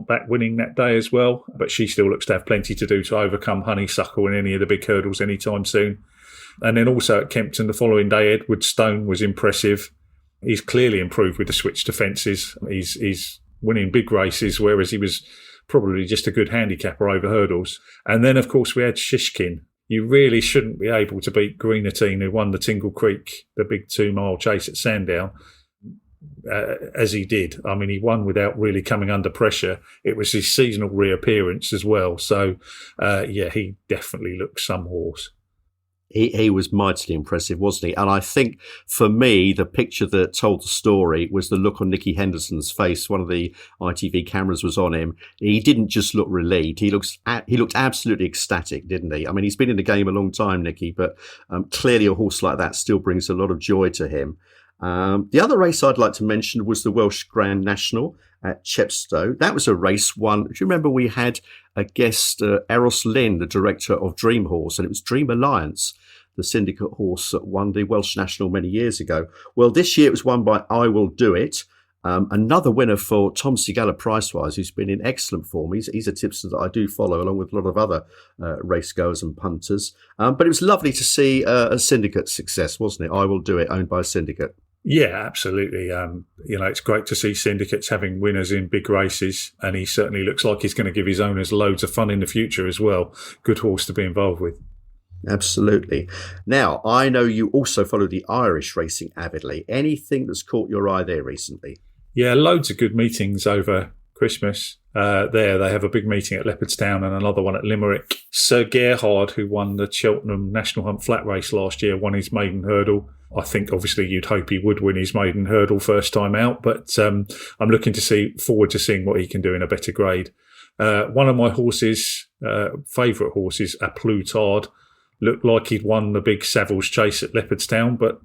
back winning that day as well, but she still looks to have plenty to do to overcome Honeysuckle in any of the big hurdles anytime soon. And then also at Kempton the following day, Edward Stone was impressive. He's clearly improved with the switch to fences. He's winning big races, whereas he was probably just a good handicapper over hurdles. And then, of course, we had Shishkin. You really shouldn't be able to beat Greenatine, who won the Tingle Creek, the big 2-mile chase at Sandown, as he did. I mean, he won without really coming under pressure. It was his seasonal reappearance as well. So, he definitely looks some horse. He was mightily impressive, wasn't he? And I think, for me, the picture that told the story was the look on Nicky Henderson's face. One of the ITV cameras was on him. He didn't just look relieved. He looked absolutely ecstatic, didn't he? I mean, he's been in the game a long time, Nicky, but clearly a horse like that still brings a lot of joy to him. The other race I'd like to mention was the Welsh Grand National at Chepstow. That was a race won. Do you remember we had a guest, Eros Lynn, the director of Dream Horse, and it was Dream Alliance, the syndicate horse that won the Welsh National many years ago. Well, this year it was won by I Will Do It. Another winner for Tom Sigala Pricewise, who's been in excellent form. He's a tipster that I do follow, along with a lot of other race goers and punters. But it was lovely to see a syndicate success, wasn't it? I Will Do It, owned by a syndicate. Yeah, absolutely. It's great to see syndicates having winners in big races, and he certainly looks like he's going to give his owners loads of fun in the future as well. Good horse to be involved with. Absolutely. Now, I know you also follow the Irish racing avidly. Anything that's caught your eye there recently? Yeah, loads of good meetings over Christmas. They have a big meeting at Leopardstown and another one at Limerick. Sir Gerhard, who won the Cheltenham National Hunt Flat Race last year, won his maiden hurdle. I think obviously you'd hope he would win his maiden hurdle first time out, but I'm looking forward to seeing what he can do in a better grade. One of my horses, favourite horses, A Plutard, looked like he'd won the big Savills Chase at Leopardstown, but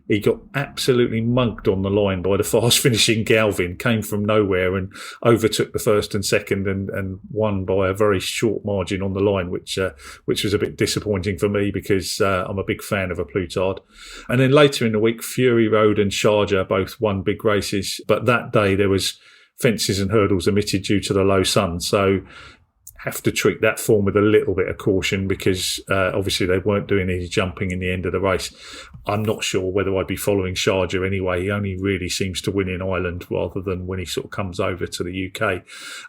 he got absolutely mugged on the line by the fast-finishing Galvin, came from nowhere and overtook the first and second and won by a very short margin on the line, which was a bit disappointing for me because I'm a big fan of A Plutard. And then later in the week, Fury Road and Sharjah both won big races, but that day there was fences and hurdles omitted due to the low sun, so have to treat that form with a little bit of caution because obviously they weren't doing any jumping in the end of the race. I'm not sure whether I'd be following Sharjah anyway. He only really seems to win in Ireland rather than when he sort of comes over to the UK.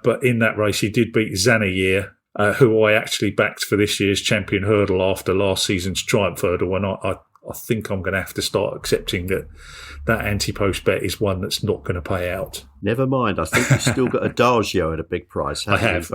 But in that race, he did beat Zanayir, who I actually backed for this year's champion hurdle after last season's Triumph hurdle. And I think I'm going to have to start accepting that anti-post bet is one that's not going to pay out. Never mind. I think you've still got Adagio at a big price. I have.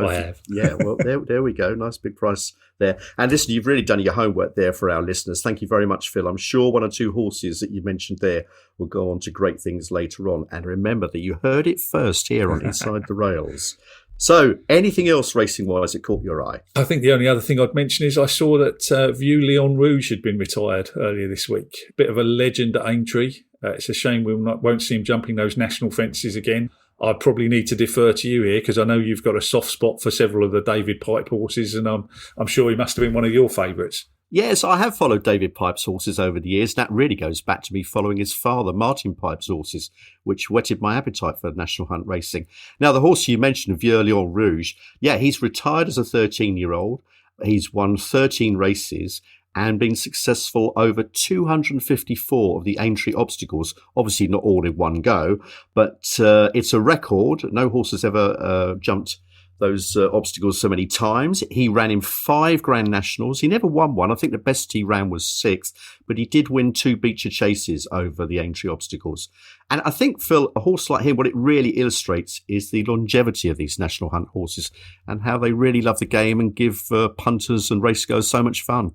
Yeah, well, there we go. Nice big price there. And listen, you've really done your homework there for our listeners. Thank you very much, Phil. I'm sure one or two horses that you mentioned there will go on to great things later on. And remember that you heard it first here on Inside the Rails. So, anything else racing-wise that caught your eye? I think the only other thing I'd mention is I saw that Vieux Leon Rouge had been retired earlier this week. Bit of a legend at Aintree. It's a shame we won't see him jumping those national fences again. I probably need to defer to you here because I know you've got a soft spot for several of the David Pipe horses, and I'm sure he must have been one of your favourites. Yes, I have followed David Pipe's horses over the years. That really goes back to me following his father, Martin Pipe's horses, which whetted my appetite for national hunt racing. Now, the horse you mentioned, Vieux Leon Rouge, he's retired as a 13-year-old. He's won 13 races and been successful over 254 of the Aintree obstacles. Obviously, not all in one go, but it's a record. No horse has ever jumped those obstacles so many times. He ran in 5 Grand Nationals. He never won one. I think the best he ran was 6th, but he did win 2 Beecher Chases over the Aintree obstacles. And I think, Phil, a horse like him, what it really illustrates is the longevity of these national hunt horses and how they really love the game and give punters and racegoers so much fun.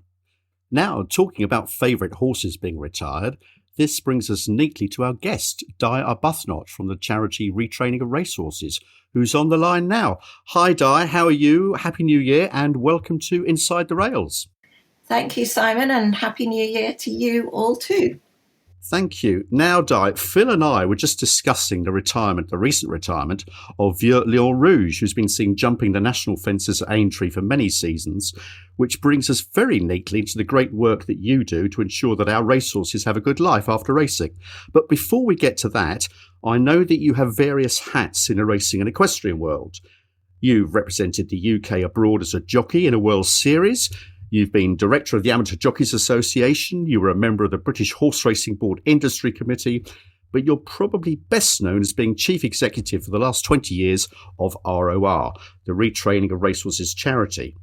Now, talking about favourite horses being retired, this brings us neatly to our guest, Di Arbuthnot from the charity Retraining of Racehorses, who's on the line now. Hi, Di. How are you? Happy New Year and welcome to Inside the Rails. Thank you, Simon, and Happy New Year to you all too. Thank you. Now, Di, Phil and I were just discussing the recent retirement of Vieux Leon Rouge, who's been seen jumping the national fences at Aintree for many seasons, which brings us very neatly into the great work that you do to ensure that our racehorses have a good life after racing. But before we get to that, I know that you have various hats in the racing and equestrian world. You've represented the UK abroad as a jockey in a World Series. You've been director of the Amateur Jockeys Association. You were a member of the British Horse Racing Board Industry Committee. But you're probably best known as being chief executive for the last 20 years of ROR, the Retraining of Racehorses charity.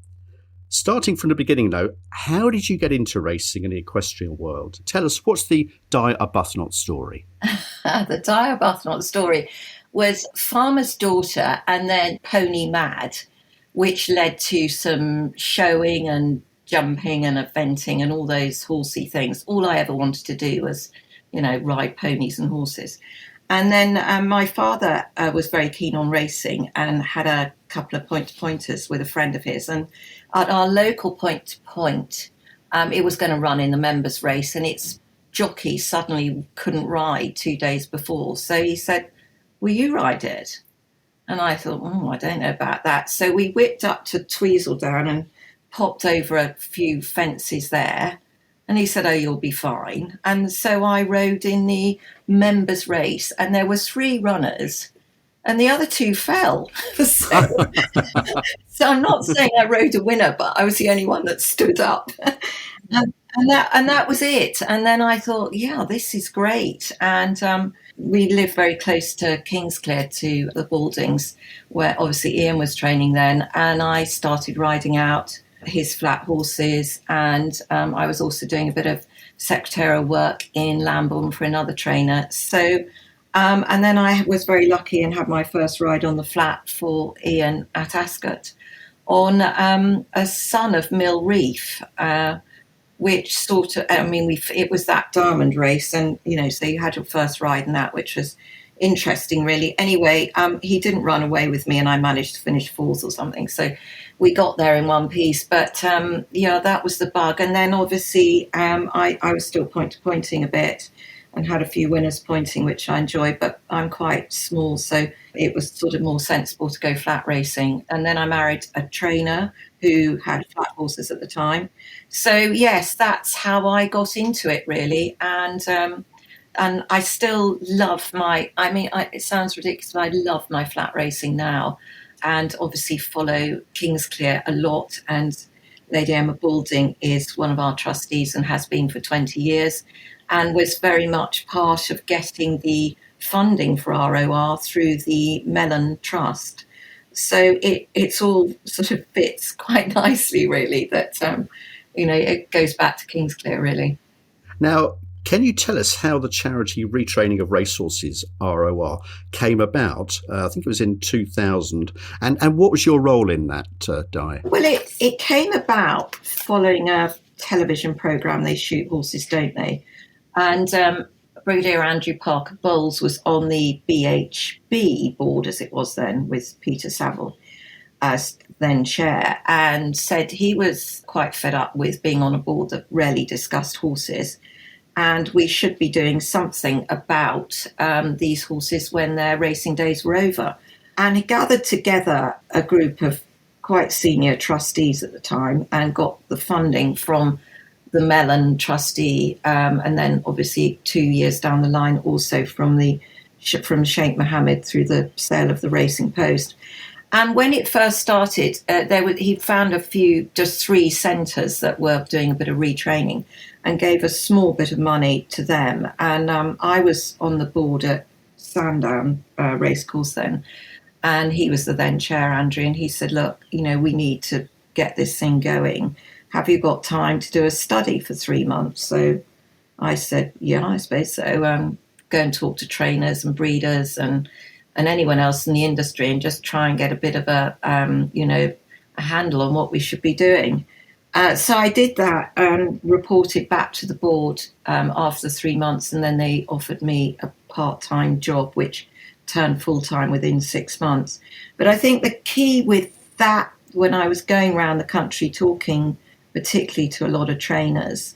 Starting from the beginning, though, how did you get into racing in the equestrian world? Tell us, what's the Di Arbuthnot story? The Di Arbuthnot story was Farmer's Daughter and then Pony Mad, which led to some showing and jumping and eventing and all those horsey things. All I ever wanted to do was, ride ponies and horses. And then my father was very keen on racing and had a couple of point-to-pointers with a friend of his. And at our local point-to-point, it was going to run in the members' race, and its jockey suddenly couldn't ride 2 days before. So he said, "Will you ride it?" And I thought, I don't know about that. So we whipped up to Tweaseldown and popped over a few fences there. And he said, "Oh, you'll be fine." And so I rode in the members' race, and there were 3 runners, and the other 2 fell. So I'm not saying I rode a winner, but I was the only one that stood up. And that was it. And then I thought, yeah, this is great. And we live very close to Kingsclere, to the Baldings, where obviously Ian was training then. And I started riding out his flat horses, and I was also doing a bit of secretarial work in Lambourne for another trainer. So, and then I was very lucky and had my first ride on the flat for Ian at Ascot on a son of Mill Reef, which sort of, it was that diamond race, and so you had your first ride in that, which was interesting, really. Anyway, he didn't run away with me, and I managed to finish 4th or something. So we got there in one piece. But that was the bug. And then obviously I was still point-to-pointing a bit and had a few winners pointing, which I enjoyed. But I'm quite small, so it was sort of more sensible to go flat racing. And then I married a trainer who had flat horses at the time. So yes, that's how I got into it, really. And I still love it sounds ridiculous, but I love my flat racing now, and obviously follow Kingsclere a lot. And Lady Emma Balding is one of our trustees and has been for 20 years, and was very much part of getting the funding for ROR through the Mellon Trust. So it's all sort of fits quite nicely, really, that, it goes back to Kingsclere, really. Now, can you tell us how the charity Retraining of Racehorses, ROR, came about? I think it was in 2000. And what was your role in that, Di? Well, it came about following a television programme. They shoot horses, don't they? And Brigadier Andrew Parker Bowles was on the BHB board, as it was then, with Peter Saville as then chair, and said he was quite fed up with being on a board that rarely discussed horses, and we should be doing something about these horses when their racing days were over. And he gathered together a group of quite senior trustees at the time and got the funding from the Mellon trustee, and then obviously 2 years down the line also from Sheikh Mohammed through the sale of the Racing Post. And when it first started, he found just 3 centres that were doing a bit of retraining, and gave a small bit of money to them. And I was on the board at Sandown Racecourse then, and he was the then chair, Andrew, and he said, "Look, we need to get this thing going. Have you got time to do a study for 3 months?" So I said, "Yeah, I suppose so. Go and talk to trainers and breeders and anyone else in the industry, and just try and get a bit of a handle on what we should be doing." So I did that and reported back to the board after 3 months, and then they offered me a part-time job, which turned full-time within 6 months. But I think the key with that, when I was going around the country talking particularly to a lot of trainers,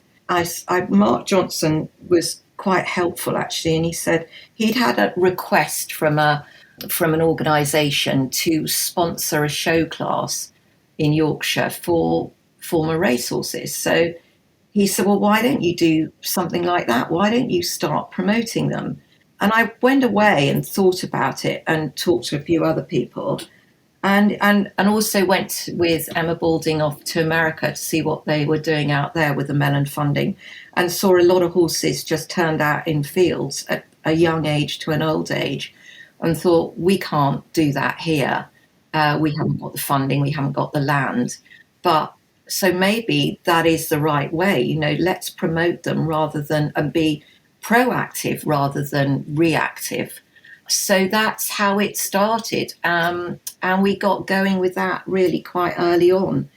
Mark Johnson was quite helpful, actually, and he said he'd had a request from an organisation to sponsor a show class in Yorkshire for former racehorses. So he said, "Well, why don't you do something like that? Why don't you start promoting them?" And I went away and thought about it and talked to a few other people. and also went with Emma Balding off to America to see what they were doing out there with the Mellon funding, and saw a lot of horses just turned out in fields at a young age to an old age, and thought, we can't do that here. We haven't got the funding, we haven't got the land. But so maybe that is the right way. Let's promote them and be proactive rather than reactive. So that's how it started. And we got going with that really quite early on.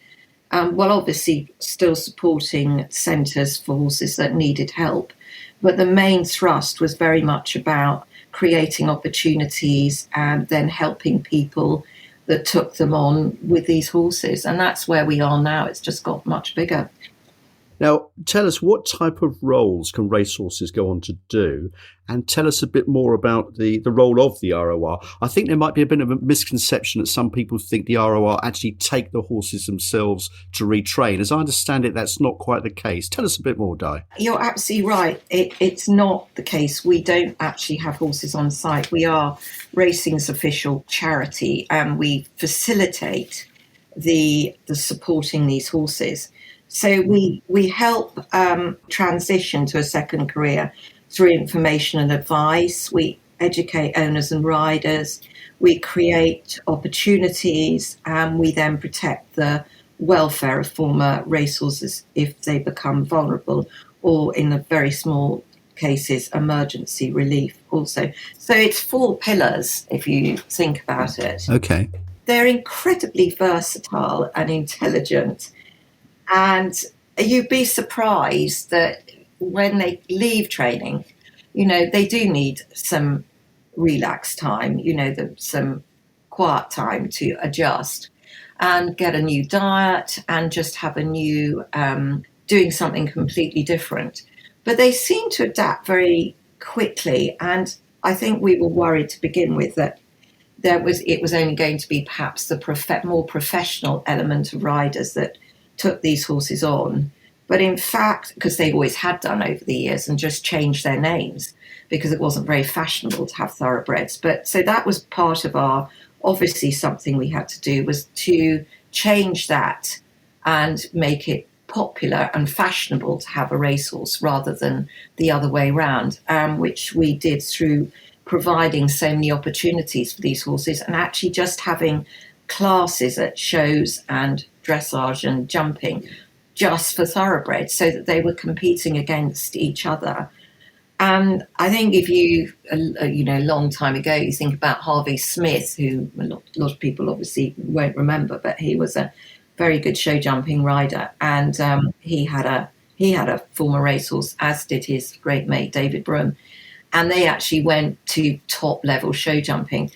Well, obviously still supporting centres for horses that needed help. But the main thrust was very much about creating opportunities and then helping people that took them on with these horses. And that's where we are now. It's just got much bigger. Now, tell us, what type of roles can racehorses go on to do? And tell us a bit more about the role of the ROR. I think there might be a bit of a misconception that some people think the ROR actually take the horses themselves to retrain. As I understand it, that's not quite the case. Tell us a bit more, Di. You're absolutely right. It's not the case. We don't actually have horses on site. We are racing's official charity, and we facilitate the supporting these horses. So we help transition to a second career through information and advice. We educate owners and riders. We create opportunities, and we then protect the welfare of former racehorses if they become vulnerable, or in the very small cases, emergency relief also. So it's 4 pillars, if you think about it. Okay. They're incredibly versatile and intelligent. And you'd be surprised that when they leave training, they do need some relaxed time, some quiet time to adjust and get a new diet and just have a new, doing something completely different. But they seem to adapt very quickly. And I think we were worried to begin with that it was only going to be perhaps the more professional element of riders that took these horses on. But in fact, because they always had done over the years and just changed their names because it wasn't very fashionable to have thoroughbreds. But so that was part of obviously something we had to do, was to change that and make it popular and fashionable to have a racehorse rather than the other way around, which we did through providing so many opportunities for these horses and actually just having classes at shows and dressage and jumping just for thoroughbreds, so that they were competing against each other. And I think if you, a long time ago, you think about Harvey Smith, who a lot of people obviously won't remember, but he was a very good show jumping rider, and he had a former racehorse, as did his great mate David Broom, and they actually went to top level show jumping.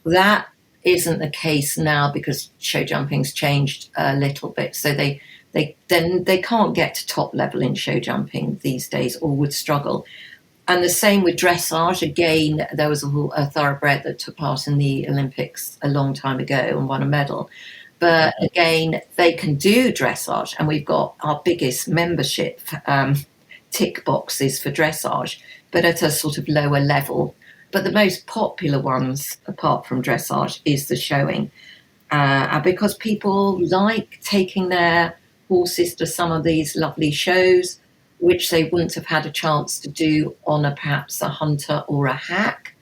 That isn't the case now because show jumping's changed a little bit. So they can't get to top level in show jumping these days, or would struggle. And the same with dressage. Again, there was a thoroughbred that took part in the Olympics a long time ago and won a medal. But again, they can do dressage, and we've got our biggest membership tick boxes for dressage, but at a sort of lower level. But the most popular ones, apart from dressage, is the showing. Because people like taking their horses to some of these lovely shows, which they wouldn't have had a chance to do on perhaps a hunter or a hack.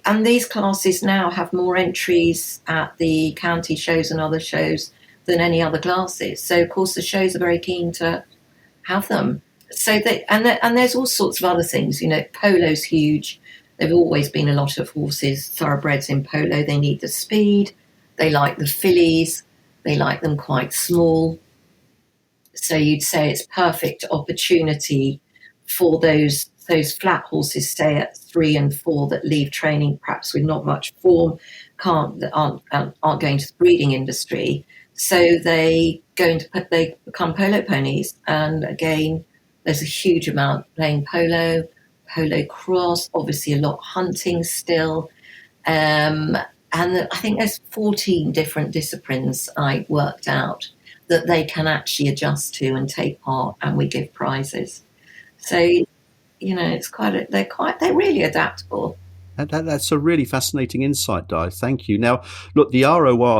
And these classes now have more entries at the county shows and other shows than any other classes. So of course the shows are very keen to have them. And there's all sorts of other things. Polo's huge. There've always been a lot of horses, thoroughbreds in polo. They need the speed. They like the fillies. They like them quite small. So you'd say it's perfect opportunity for those flat horses, say at 3 and 4, that leave training perhaps with not much form, aren't going to the breeding industry. So they become polo ponies. And again, there's a huge amount playing polo cross, obviously a lot hunting still. And I think there's 14 different disciplines I worked out that they can actually adjust to and take part, and we give prizes. So, it's they're really adaptable. That's a really fascinating insight, Di. Thank you. Now, look, the ROR